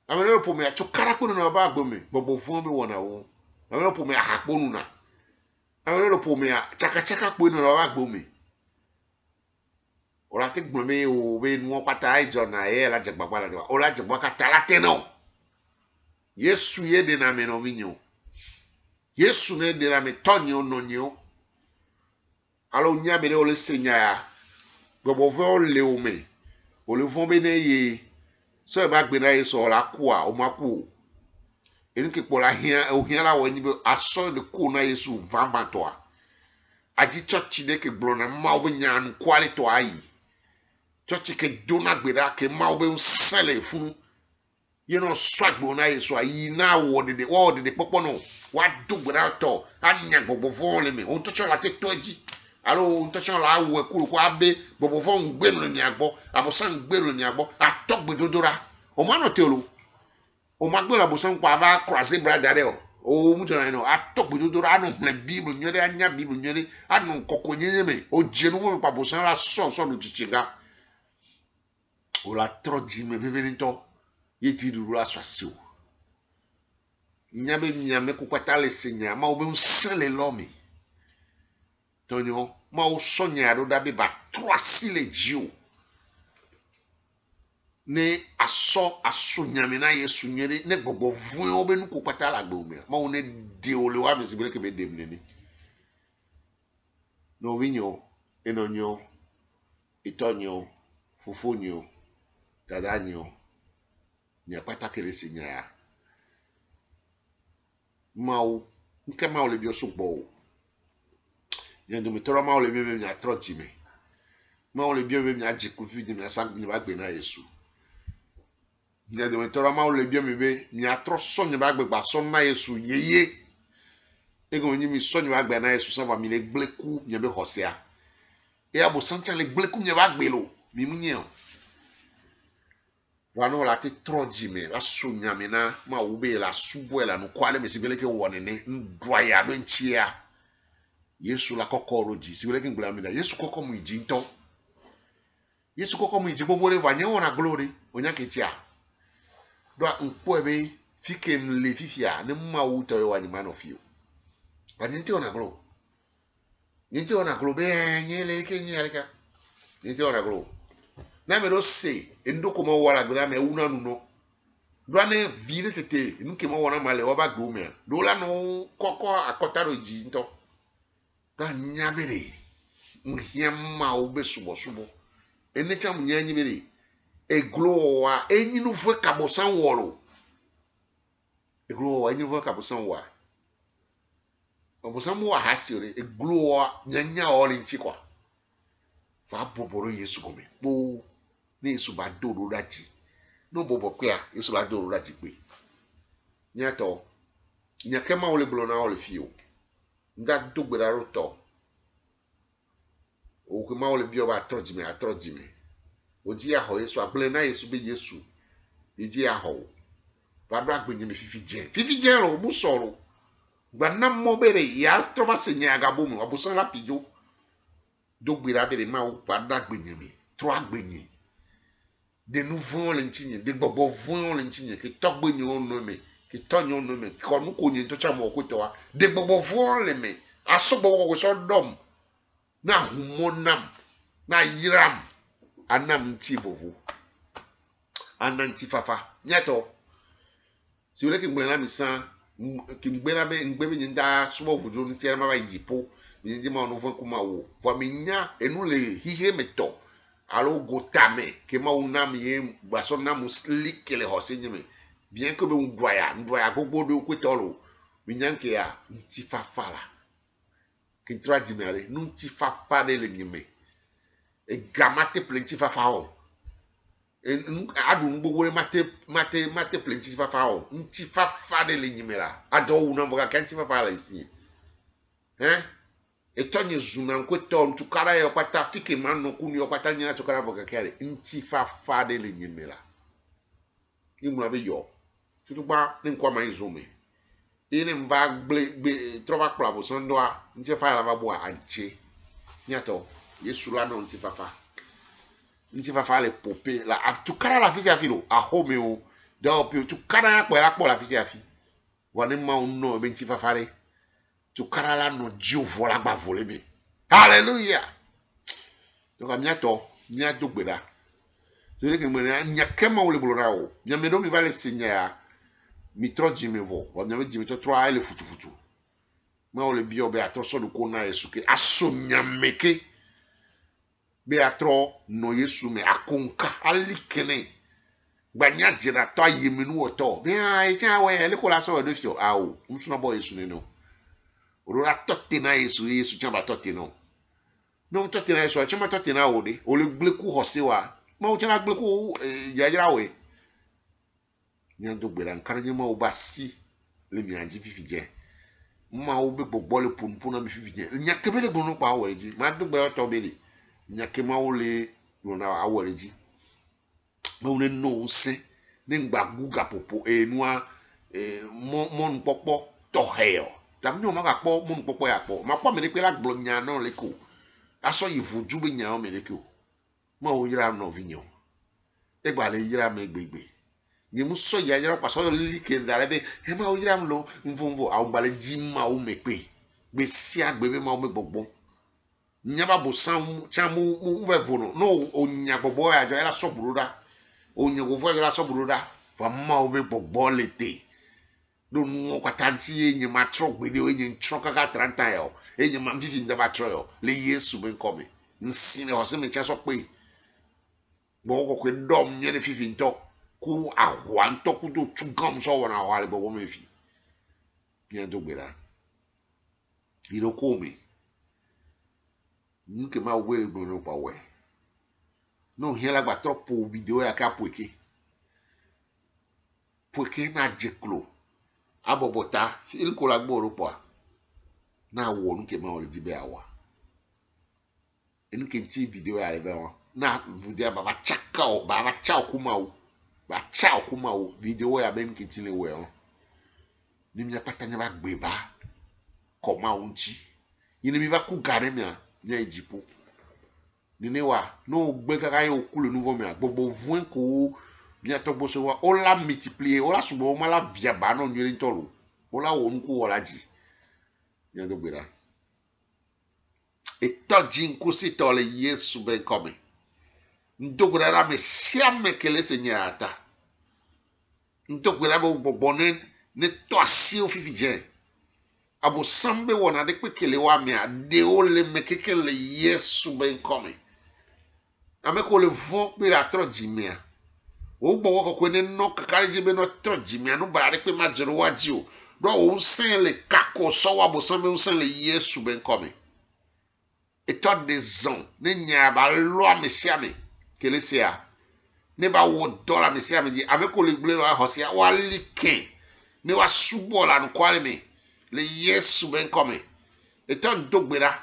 Amedo le pomea. Chukara ko na ba agbome. Bobo voin be wona o. Amedo le pomea hakponu na. Amedo le pomea. Chaka ko na ba agbome. Ola te gbome o be nu pata ijo na e la jegbagba la jegbagba. Ola jegbagba ka tala teno. Yesu ye de na me no vinyo. Yesu ne de na me tonyo no nyo. Alo nya me ne ole senya ya. Gobo vo le o me. Ole vo be ne ye. So e ba gbe na Yesu ola ku a o ma ku. Enu ke pola hia o hia la wo ni be aso de ku na Yesu vamba to a. Aji church de ke blo na ma o nya anu kwali to ayi. Church ke dona gbeda ke ma o be sele fun. You know, swag bona Yesu ayi na wo de popo no. Wa do gbeda to anya gobo vo le me. On to chola te toji. Alo on to chola wo ekuru ko abe gobo vo ngbe no ni agbo. Abosan ngbe no ni agbo. Atogbe dodora. O ma no teolo. O ma gbe abosan kwa ba croiser brother de o. O mu jona no atogbe dodora anu hne bible nyore anya bible nyore anu kokonye me. O jenu mo pa abosan la so no chichinga. O la troji me bebenito. Yeti duru aswasio. Nyabe nyame kukwata le senya ma obe unsele lomi. Tonyo ma o sonya do dabe ba troasi le jio. Ne aso nyame na Yesu nyere ne gogo vun obe nu kukwata la gbe ma o ne de ole wa mesibele ke be dem neni. No vinyo enonyo itonyo fufonyo dadanyo nya pata kele senya ya. Mau nke mau le bio sugbo. Nya do metoro mau le bio nya troji me. Mau le bio nya jikufi de nya sam ni ba gbe na Yesu. Nya do metoro mau le bio me be nya tro so nya ba gbe so na Yesu yeye. Ego nyi mi so nya ba gbe na Yesu so va mi le gleku nya be hosia. E abo santa le gleku nya ba gbe lo. Mi munye. Wano la te troji me la sunya me na ma ube la subuela no kwale me sibele ke wone ne ndwaya no nchia Yesu la kokoro ji sibele ke ngula me da Yesu koko mu iji nto Yesu koko mu iji bobole vanye wona glory onya ketia do nkpo ebe fike mle fifia ne ma uto yo wani man of you wanyente ona glo nyente ona glo be nyele ke nyele ka nyente ona glo na me do se endo ko mo wala gbera me una nu no do ane vile tete nke mo wona male oba gbo me do la no koko akotaro ji nto da nyabere nhia ma obe subo enecha mu nyanyi bere eglo wa enyi nu fo kabosan woro eglo wa enyi nu fo kabosan wa obosan mu wa hasiore eglo wa nyanya ori ntikwa fa boboro Yesu gome bo ni Yesu ba doro dati no bobo kwa Yesu ba doro dati pe nyato nyakema ole blona ole fio nda dogbera roto o kuma ole bio ba atrojime oji ya ho Yesu agbele na Yesu be Yesu eji ya ho fa do agbenyime fifi jen ro bu soro gba na mo bere ya strova senya agabo mu abusan la fijo dogbera bere ma o fa do agbenyime tro agbenyi de nouveau lentinye de bobo vun lentinye ke togbe ni onu me ke tonyo onu me ko nu ko nyi to cha mo ko to wa de bobo vun le me asobo ko so dom na humonam na yiram anam ti vovo ananti fafa nyato si wole ke ngbele na misan ki ngbele be ngbe be nda subo vujo ni ti ma ba yipo ni di ma onu vun kuma wo vo mi nya enu le hihe meto alo gotame ke ma unam ye gbaso na musli kele hosenyeme bien que be ndwaya gbogbo do kwetolo minyanke ya ntifafala ke tradimere nu ntifafa le nyeme e gamate plenty fafa ho adu ngbogbore mate plenty fafa o nti fafa de le nyimela ado wu na boka kanti fafa la isi etonye zuna nkweto ntukara yo kwata fike manu kunu yo kwata nyina tukara boka kare nti fafa de le nyimela imu abe yo tutuba ne nkwa man zome ine mba gbe trova kpla bo sandoa nti fa la ba bo anche nyato yesu la no nti fafa le popé la tukara la fisi afilo a home o do pe tukara pe la po la fisi afi woni ma no be nti fafa le tukara la no dio vola gba volé be hallelujah donc nya do gbeda so le ke mo nya kema o le blora o nya me do mi va le signer mi tro jimi vo o nya me jimi to tro a le futu ma o le bio be atro do ko na yesu ke aso nya meke be atro no yesu me akonka alikene gbanya jira to ayeminu oto be ai ja we le ko la so do fio awo msuna boy yesu ne no ora totti na yesu chamba totti no totti na yesu chamba totti na o de o le gbeku hosewa ma o chana gbeku yajira we nyando gbera nkaraje ma o basi le mi anji fifije ma o be gbogbo le punpun na mi fifije nyakebe le gbonu pa o reji ma do gbera to bele nyake ma o le rona awo reji ma o ne no nse ne ngbaguga popo enua mon popo to hell tam no ma ga po mon popo ya po ma po me pe la gblonya no le ko aso yivuju be nya o me le ko ma o yira no vinyo e gba le yira me gbegbe ni mu so ya yira pa so li ke ndare be e ma o yira mlo mvumvu a o gba le ji ma o me pe be si agbebe ma o me gbogbo nyaba bo sam chamu mu vevono no o nya gbogbo ya jo era so buruda o nya gbogbo era so buruda fa ma o me gbogbo lete do nu kwatanti enye matro gbede o enye ntro kaka 30 yo enye mam fifi ndaba tro yo le yesu ben come nsine ho se me cha so pe bo ko ko dom nye le fifi nto ku ahwa nto ku do tugam so wona wa le bo me fi bien do gbera iro come nke ma we gbonu pa we no hiela gba troppo video ya ka poke na jeklo abobota il ko la gboro po na wo nke ma o le dibe awa nke nti video ya lebe won na video ba chaka o ba cha kuma o video ya be nke nti le we o ni mi apatanya ba gbe ba ko ma unchi yini mi va ku gare mi a nya ejipo ni ne wa no gbe kaka yo ku le nouveau mi a gbogbo vun ko bien to bo so wa o la multiplier o la subo ma la via ba no nyere ntolo o la wo nku o la ji ya do gbera e to jin ku si to le yesu ben come ndogbera la me siame kele senyata ndogbera bo gbogbo ne to asi o fifi je abo sambe wona de kwekele wa me ade o le mekekele yesu ben come ameko le vont pe atro jimia o gbo ko ne no kakari jibe no tro jimia no bare pe majero waji o do o sen le kako so wa bo sambe o sen le yesu ben come e to de zon ne nya ba lo amesiame kele sia ne ba wo dollar amesiame di ameko le gble wa hosia wa liken ne wa subo la no kwale me le yesu ben come e to dogbera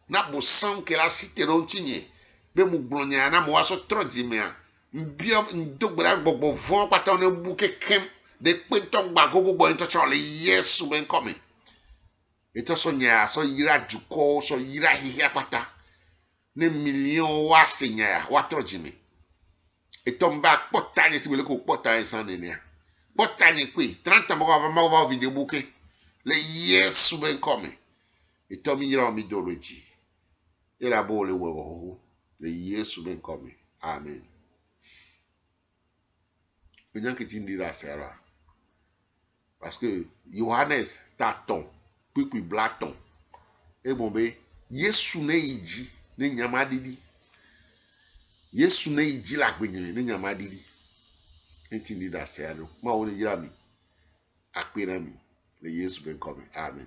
na bo san ke la cité no tinye be mu gblonya na mo waso tro jimia mbio ndogbera gbogbo von pata ne bu kekem de pe to gba gogo into chole yesu ben come eto so nya so yira juko so yira hihia pata ne million wa senya wa tro jimi eto mba potanye si bele ko potanye san ne ne potanye kwi 30 mo va video buke le yesu ben come eto mi yira mi doloji era bo le wo le yesu ben come amen onyan ke tin dira sera parce que Johannes taton puis blaton e bombe yesu ne iji ne nyama didi yesu ne iji la gbenyere ne nyama didi e tin dira sera ma o le yira mi akpera mi le yesu ben come amen